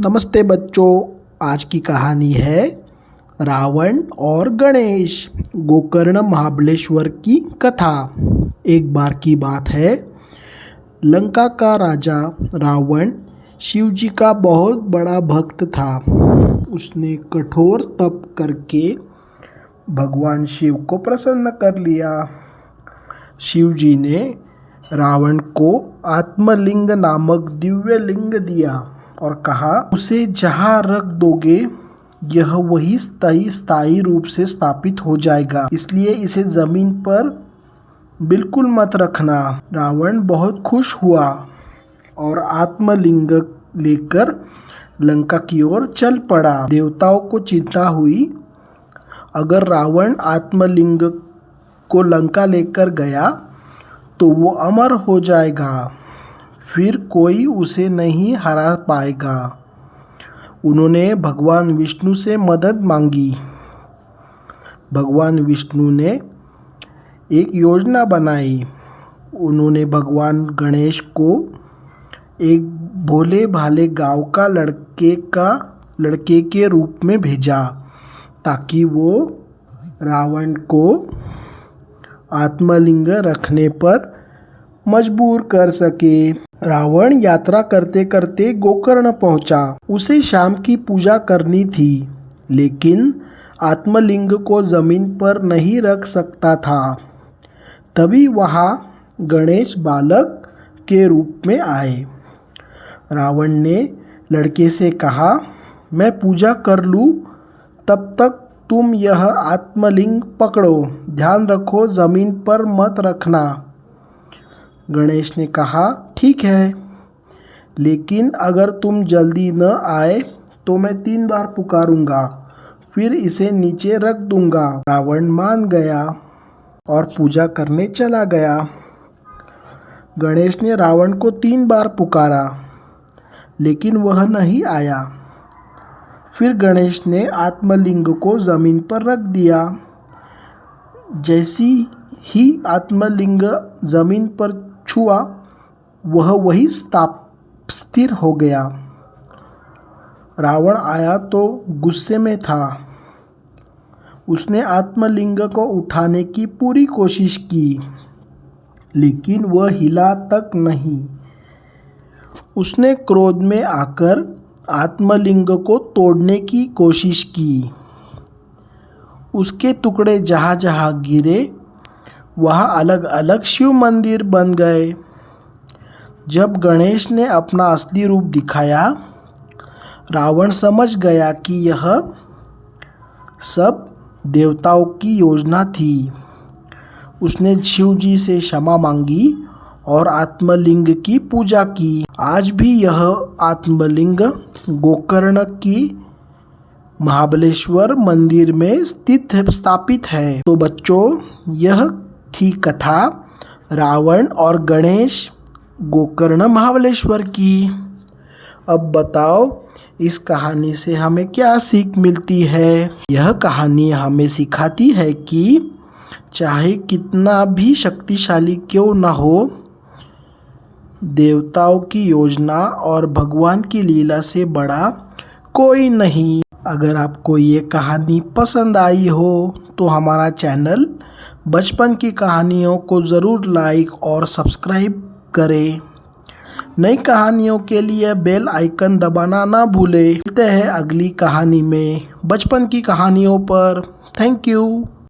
नमस्ते बच्चों, आज की कहानी है रावण और गणेश। गोकर्ण महाबलेश्वर की कथा। एक बार की बात है, लंका का राजा रावण शिव जी का बहुत बड़ा भक्त था। उसने कठोर तप करके भगवान शिव को प्रसन्न कर लिया। शिव जी ने रावण को आत्मलिंग नामक दिव्य लिंग दिया और कहा, उसे जहाँ रख दोगे यह वही स्थायी रूप से स्थापित हो जाएगा, इसलिए इसे जमीन पर बिल्कुल मत रखना। रावण बहुत खुश हुआ और आत्मलिंग लेकर लंका की ओर चल पड़ा। देवताओं को चिंता हुई, अगर रावण आत्मलिंग को लंका लेकर गया तो वो अमर हो जाएगा, फिर कोई उसे नहीं हरा पाएगा। उन्होंने भगवान विष्णु से मदद मांगी। भगवान विष्णु ने एक योजना बनाई। उन्होंने भगवान गणेश को एक भोले भाले गांव का लड़के के रूप में भेजा ताकि वो रावण को आत्मलिंग रखने पर मजबूर कर सके। रावण यात्रा करते करते गोकर्ण पहुंचा। उसे शाम की पूजा करनी थी, लेकिन आत्मलिंग को जमीन पर नहीं रख सकता था। तभी वहां गणेश बालक के रूप में आए। रावण ने लड़के से कहा, मैं पूजा कर लूं, तब तक तुम यह आत्मलिंग पकड़ो। ध्यान रखो, जमीन पर मत रखना। गणेश ने कहा, ठीक है, लेकिन अगर तुम जल्दी न आए तो मैं 3 बार पुकारूंगा, फिर इसे नीचे रख दूंगा। रावण मान गया और पूजा करने चला गया। गणेश ने रावण को 3 बार पुकारा, लेकिन वह नहीं आया। फिर गणेश ने आत्मलिंग को जमीन पर रख दिया। जैसी ही आत्मलिंग जमीन पर छुआ, वह वही स्थिर हो गया। रावण आया तो गुस्से में था। उसने आत्मलिंग को उठाने की पूरी कोशिश की, लेकिन वह हिला तक नहीं। उसने क्रोध में आकर आत्मलिंग को तोड़ने की कोशिश की। उसके टुकड़े जहाँ जहाँ गिरे वहाँ अलग अलग शिव मंदिर बन गए। जब गणेश ने अपना असली रूप दिखाया, रावण समझ गया कि यह सब देवताओं की योजना थी। उसने शिव जी से क्षमा मांगी और आत्मलिंग की पूजा की। आज भी यह आत्मलिंग गोकर्ण की महाबलेश्वर मंदिर में स्थापित है। तो बच्चों, यह थी कथा रावण और गणेश गोकर्ण महाबलेश्वर की। अब बताओ, इस कहानी से हमें क्या सीख मिलती है? यह कहानी हमें सिखाती है कि चाहे कितना भी शक्तिशाली क्यों न हो, देवताओं की योजना और भगवान की लीला से बड़ा कोई नहीं। अगर आपको ये कहानी पसंद आई हो तो हमारा चैनल बचपन की कहानियों को ज़रूर लाइक और सब्सक्राइब करें। नई कहानियों के लिए बेल आइकन दबाना ना भूलें। मिलते हैं अगली कहानी में बचपन की कहानियों पर। Thank you.